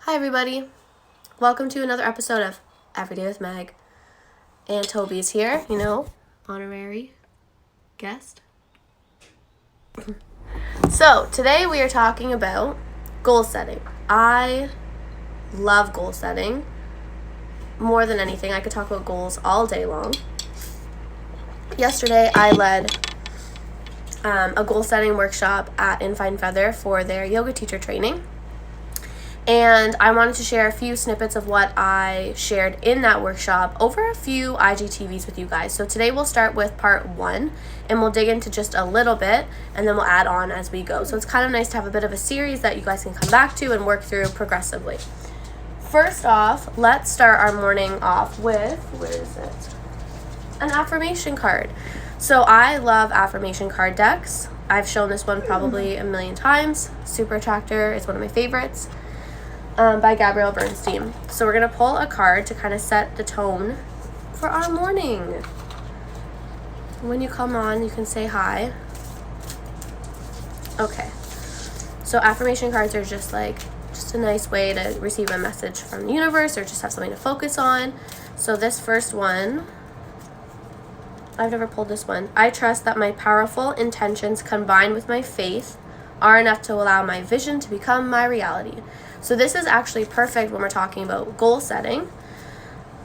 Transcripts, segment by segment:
Hi everybody, welcome to another episode of Everyday with Meg. And Toby's here, honorary guest. So today we are talking about goal setting. I love goal setting more than anything. I could talk about goals all day long. Yesterday I led a goal setting workshop at In Fine Feather for their yoga teacher training. And I wanted to share a few snippets of what I shared in that workshop over a few IGTVs with you guys. So today we'll start with part 1 and we'll dig into just a little bit and then we'll add on as we go. So it's kind of nice to have a bit of a series that you guys can come back to and work through progressively. First off, let's start our morning off with, an affirmation card. So I love affirmation card decks. I've shown this one probably a million times. Super Attractor is one of my favorites. By Gabrielle Bernstein. So we're going to pull a card to kind of set the tone for our morning. When you come on, you can say hi. Okay. So affirmation cards are just a nice way to receive a message from the universe or just have something to focus on. So this first one, I've never pulled this one. I trust that my powerful intentions combined with my faith are enough to allow my vision to become my reality. So this is actually perfect when we're talking about goal setting.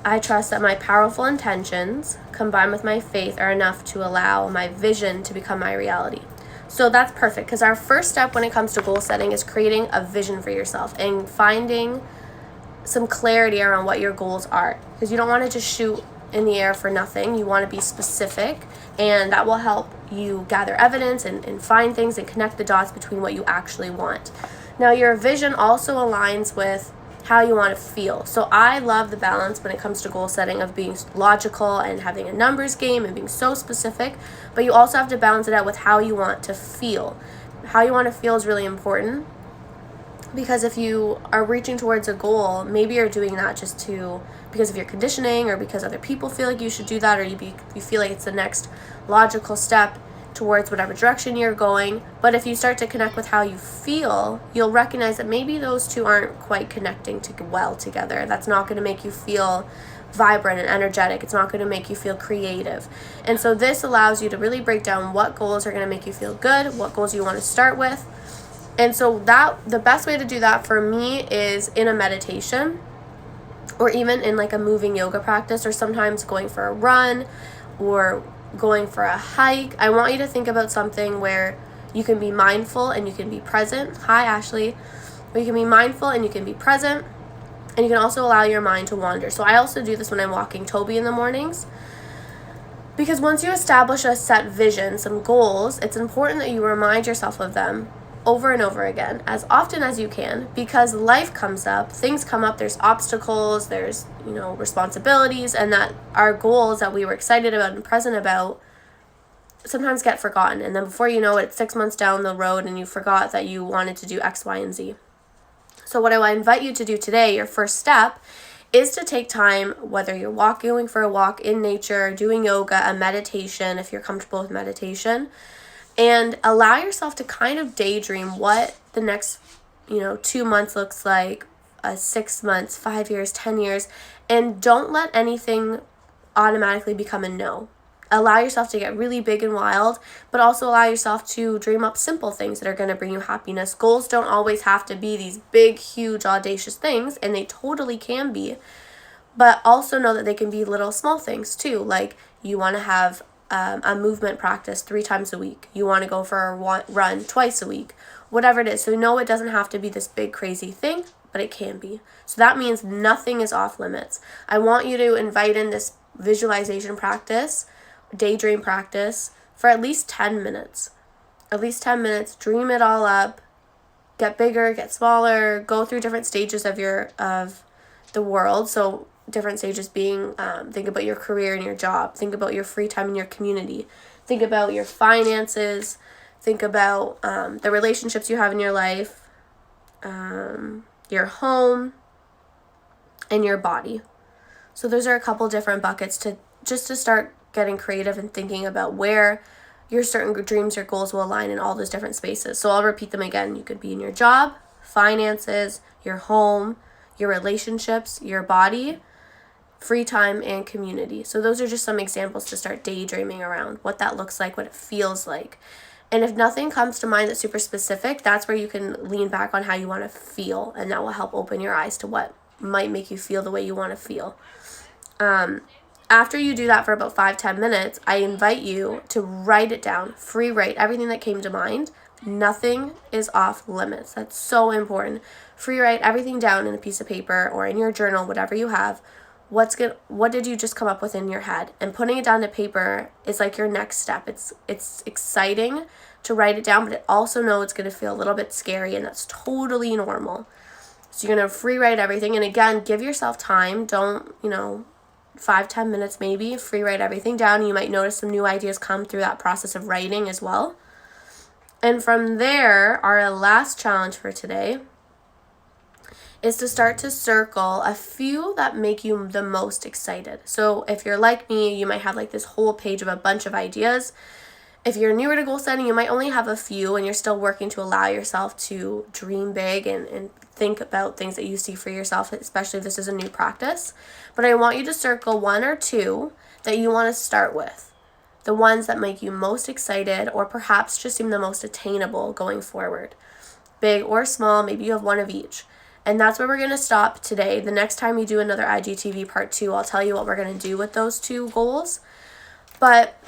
I trust that my powerful intentions combined with my faith are enough to allow my vision to become my reality. So that's perfect because our first step when it comes to goal setting is creating a vision for yourself and finding some clarity around what your goals are. Because you don't want to just shoot in the air for nothing. You want to be specific, and that will help you gather evidence and find things and connect the dots between what you actually want. Now, your vision also aligns with how you want to feel. So I love the balance when it comes to goal setting of being logical and having a numbers game and being so specific, but you also have to balance it out with how you want to feel. How you want to feel is really important because if you are reaching towards a goal, maybe you're doing that just because of your conditioning or because other people feel like you should do that, or you feel like it's the next logical step towards whatever direction you're going. But if you start to connect with how you feel, you'll recognize that maybe those two aren't quite connecting well together. That's not going to make you feel vibrant and energetic. It's not going to make you feel creative. And so this allows you to really break down what goals are going to make you feel good, what goals you want to start with. And so the best way to do that for me is in a meditation or even in a moving yoga practice, or sometimes going for a run or going for a hike. I want you to think about something where you can be mindful and you can be present. Hi, Ashley. Where you can be mindful and you can be present, and you can also allow your mind to wander. So I also do this when I'm walking Toby in the mornings, because once you establish a set vision, some goals, it's important that you remind yourself of them over and over again, as often as you can, because life comes up, things come up, there's obstacles, there's, responsibilities, and that our goals that we were excited about and present about sometimes get forgotten. And then before you know it, it's 6 months down the road and you forgot that you wanted to do X, Y, and Z. So what I invite you to do today, your first step, is to take time, whether you're going for a walk in nature, doing yoga, a meditation, if you're comfortable with meditation, and allow yourself to kind of daydream what the next, 2 months looks like, 6 months, 5 years, 10 years, and don't let anything automatically become a no. Allow yourself to get really big and wild, but also allow yourself to dream up simple things that are going to bring you happiness. Goals don't always have to be these big, huge, audacious things, and they totally can be, but also know that they can be little small things too, like you want to have a movement practice 3 times a week. You want to go for a run twice a week, whatever it is. So no, it doesn't have to be this big crazy thing, but it can be. So that means nothing is off limits. I want you to invite in this visualization practice, daydream practice, for at least 10 minutes. At least 10 minutes, dream it all up, get bigger, get smaller, go through different stages of the world. So different stages being, think about your career and your job, think about your free time in your community, think about your finances, think about the relationships you have in your life, your home, and your body. So those are a couple different buckets to start getting creative and thinking about where your certain dreams or goals will align in all those different spaces. So I'll repeat them again. You could be in your job, finances, your home, your relationships, your body, free time, and community. So those are just some examples to start daydreaming around what that looks like, what it feels like. And if nothing comes to mind that's super specific, that's where you can lean back on how you want to feel, and that will help open your eyes to what might make you feel the way you want to feel. After you do that for about 5-10 minutes, I invite you to write it down, free write everything that came to mind. Nothing is off limits. That's so important. Free write everything down in a piece of paper or in your journal, whatever you have. What did you just come up with in your head? And putting it down to paper is like your next step. It's exciting to write it down, but also know it's going to feel a little bit scary, and that's totally normal. So you're going to free write everything. And again, give yourself time. Don't, 5-10 minutes maybe, free write everything down. You might notice some new ideas come through that process of writing as well. And from there, our last challenge for today is to start to circle a few that make you the most excited. So if you're like me, you might have like this whole page of a bunch of ideas. If you're newer to goal setting, you might only have a few, and you're still working to allow yourself to dream big and think about things that you see for yourself, especially if this is a new practice. But I want you to circle 1 or 2 that you want to start with. The ones that make you most excited, or perhaps just seem the most attainable going forward. Big or small, maybe you have one of each. And that's where we're going to stop today. The next time we do another IGTV part 2, I'll tell you what we're going to do with those 2 goals. But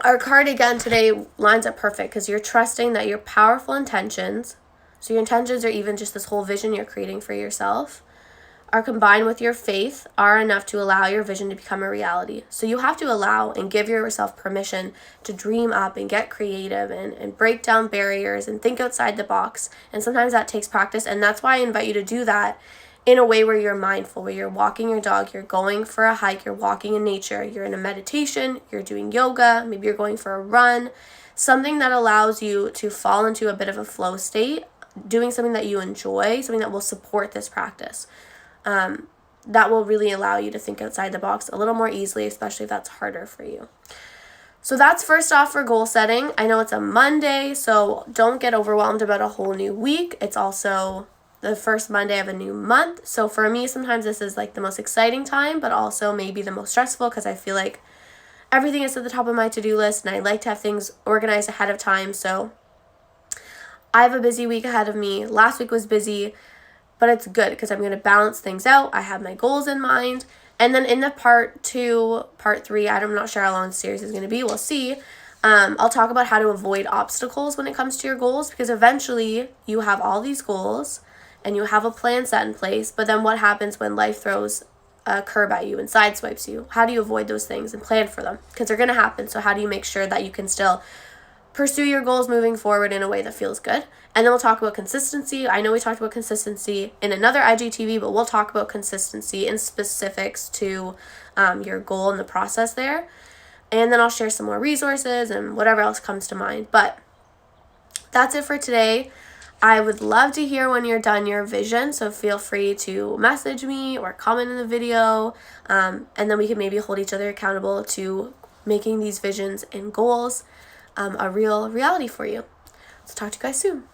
our card again today lines up perfect because you're trusting that your powerful intentions, so your intentions are even just this whole vision you're creating for yourself, are combined with your faith, are enough to allow your vision to become a reality. So you have to allow and give yourself permission to dream up and get creative and break down barriers and think outside the box. And sometimes that takes practice, and that's why I invite you to do that in a way where you're mindful, where you're walking your dog, you're going for a hike, you're walking in nature, you're in a meditation, you're doing yoga, maybe you're going for a run, something that allows you to fall into a bit of a flow state, doing something that you enjoy, something that will support this practice. That will really allow you to think outside the box a little more easily, especially if that's harder for you. So that's first off for goal setting. I know it's a Monday, so don't get overwhelmed about a whole new week. It's also the first Monday of a new month. So for me, sometimes this is like the most exciting time, but also maybe the most stressful because I feel like everything is at the top of my to-do list and I like to have things organized ahead of time. So I have a busy week ahead of me. Last week was busy, but it's good because I'm going to balance things out. I have my goals in mind. And then in the part 2, part 3, I'm not sure how long the series is going to be. We'll see. I'll talk about how to avoid obstacles when it comes to your goals, because eventually you have all these goals and you have a plan set in place. But then what happens when life throws a curve at you and sideswipes you? How do you avoid those things and plan for them? Because they're going to happen. So how do you make sure that you can still pursue your goals moving forward in a way that feels good? And then we'll talk about consistency. I know we talked about consistency in another IGTV, but we'll talk about consistency in specifics to your goal and the process there. And then I'll share some more resources and whatever else comes to mind. But that's it for today. I would love to hear when you're done your vision, so feel free to message me or comment in the video, and then we can maybe hold each other accountable to making these visions and goals a real reality for you. So talk to you guys soon.